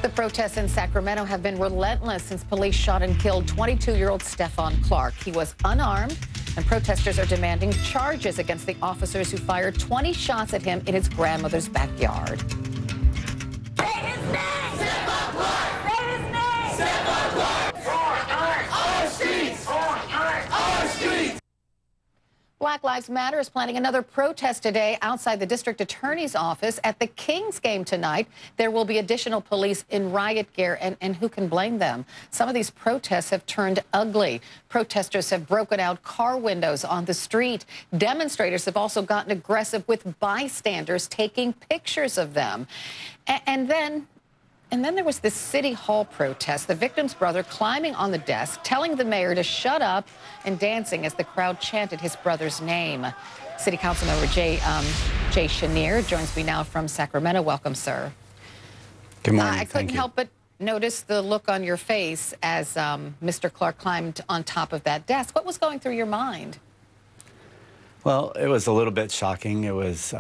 The protests in Sacramento have been relentless since police shot and killed 22-year-old Stephon Clark. He was unarmed, and protesters are demanding charges against the officers who fired 20 shots at him in his grandmother's backyard. Say his name! Stephon Clark! Say his name! Stephon Clark! Our streets! Our streets! Black Lives Matter is planning another protest today outside the district attorney's office. At the Kings game tonight, there will be additional police in riot gear, and who can blame them? Some of these protests have turned ugly. Protesters have broken out car windows on the street. Demonstrators have also gotten aggressive with bystanders taking pictures of them. And then there was this City Hall protest, the victim's brother climbing on the desk, telling the mayor to shut up and dancing as the crowd chanted his brother's name. City Councilmember Jay Chenier joins me now from Sacramento. Welcome, sir. Good morning. I couldn't help but notice the look on your face as Mr. Clark climbed on top of that desk. What was going through your mind? Well, it was a little bit shocking. It was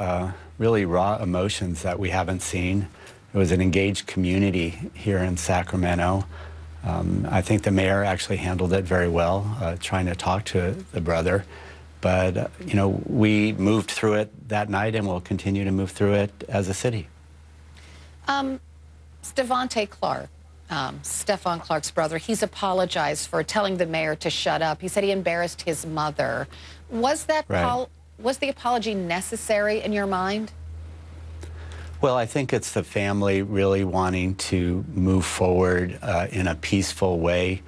really raw emotions that we haven't seen. It was an engaged community here in Sacramento. I think the mayor actually handled it very well, trying to talk to the brother. But, you know, we moved through it that night and we'll continue to move through it as a city. Stephon Clark, Stephon Clark's brother, he's apologized for telling the mayor to shut up. He said he embarrassed his mother. Was that was the apology necessary in your mind? Well, I think it's the family really wanting to move forward in a peaceful way,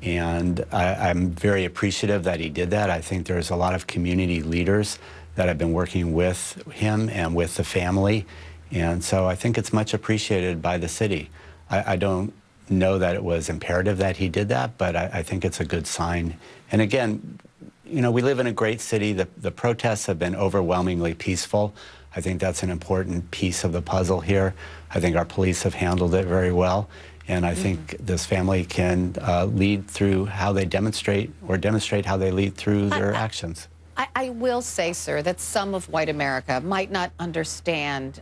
and I'm very appreciative that he did that. I think there's a lot of community leaders that have been working with him and with the family, and so I think it's much appreciated by the city. I don't know that it was imperative that he did that, but I think it's a good sign. And again, you know, we live in a great city. The protests have been overwhelmingly peaceful. I think that's an important piece of the puzzle here. I think our police have handled it very well, and I think this family can lead through how they demonstrate, or demonstrate how they lead through their actions. I will say, sir, that some of white America might not understand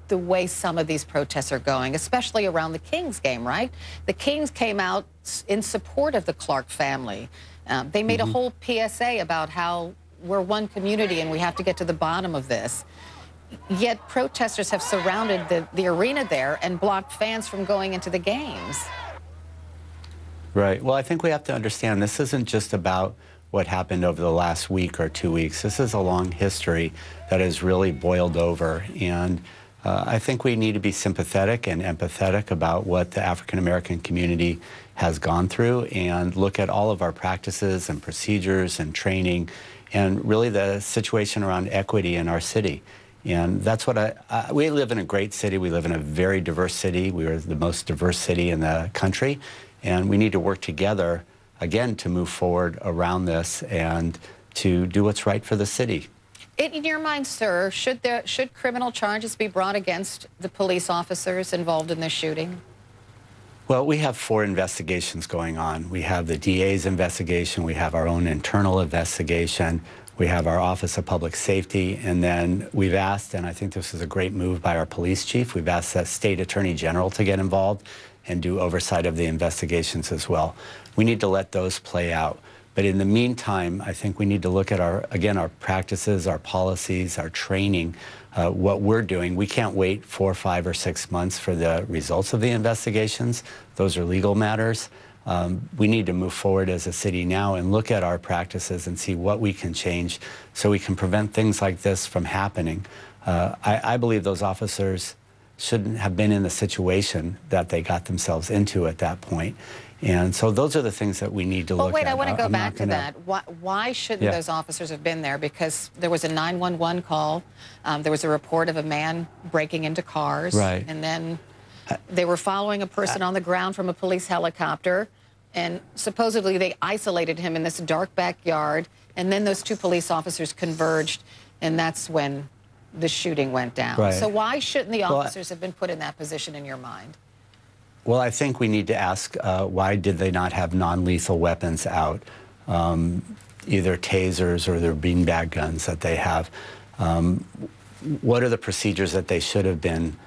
the way some of these protests are going, especially around the Kings game, right? The Kings came out in support of the Clark family. They made a whole PSA about how we're one community and we have to get to the bottom of this. Yet protesters have surrounded the arena there and blocked fans from going into the games. Right. Well, I think we have to understand this isn't just about what happened over the last week or 2 weeks. This is a long history that has really boiled over. And I think we need to be sympathetic and empathetic about what the African-American community has gone through and look at all of our practices and procedures and training and really the situation around equity in our city. And that's what we live in a great city. We live in a very diverse city. We are the most diverse city in the country. And we need to work together, again, to move forward around this and to do what's right for the city. In your mind, sir, should criminal charges be brought against the police officers involved in this shooting? Well, we have 4 investigations going on. We have the DA's investigation, we have our own internal investigation, we have our Office of Public Safety, and then we've asked, and I think this is a great move by our police chief, we've asked the State Attorney General to get involved and do oversight of the investigations as well. We need to let those play out. But in the meantime, I think we need to look at our practices, our policies, our training, what we're doing. We can't wait 4, 5, or 6 months for the results of the investigations. Those are legal matters. We need to move forward as a city now and look at our practices and see what we can change so we can prevent things like this from happening. I believe those officers shouldn't have been in the situation that they got themselves into at that point. And so those are the things that we need to look at. But wait, I want to go back to that. Why shouldn't those officers have been there? Because there was a 911 call. There was a report of a man breaking into cars. Right. And then they were following a person on the ground from a police helicopter. And supposedly they isolated him in this dark backyard. And then those 2 police officers converged. And that's when the shooting went down. Right. So why shouldn't the officers have been put in that position in your mind? Well, I think we need to ask why did they not have non-lethal weapons out, either tasers or their beanbag guns that they have. What are the procedures that they should have been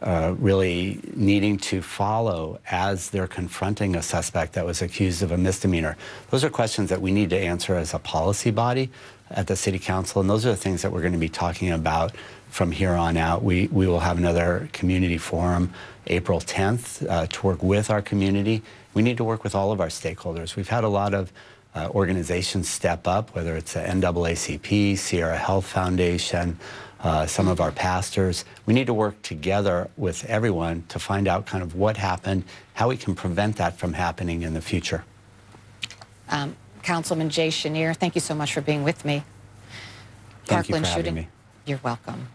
really needing to follow as they're confronting a suspect that was accused of a misdemeanor. Those are questions that we need to answer as a policy body at the City Council, and those are the things that we're going to be talking about from here on out. We will have another community forum April 10th to work with our community. We need to work with all of our stakeholders. We've had a lot of organizations step up, whether it's the NAACP, Sierra Health Foundation, some of our pastors. We need to work together with everyone to find out kind of what happened, how we can prevent that from happening in the future. Councilman Jay Chenier, thank you so much for being with me. Thank you for having me. You're welcome.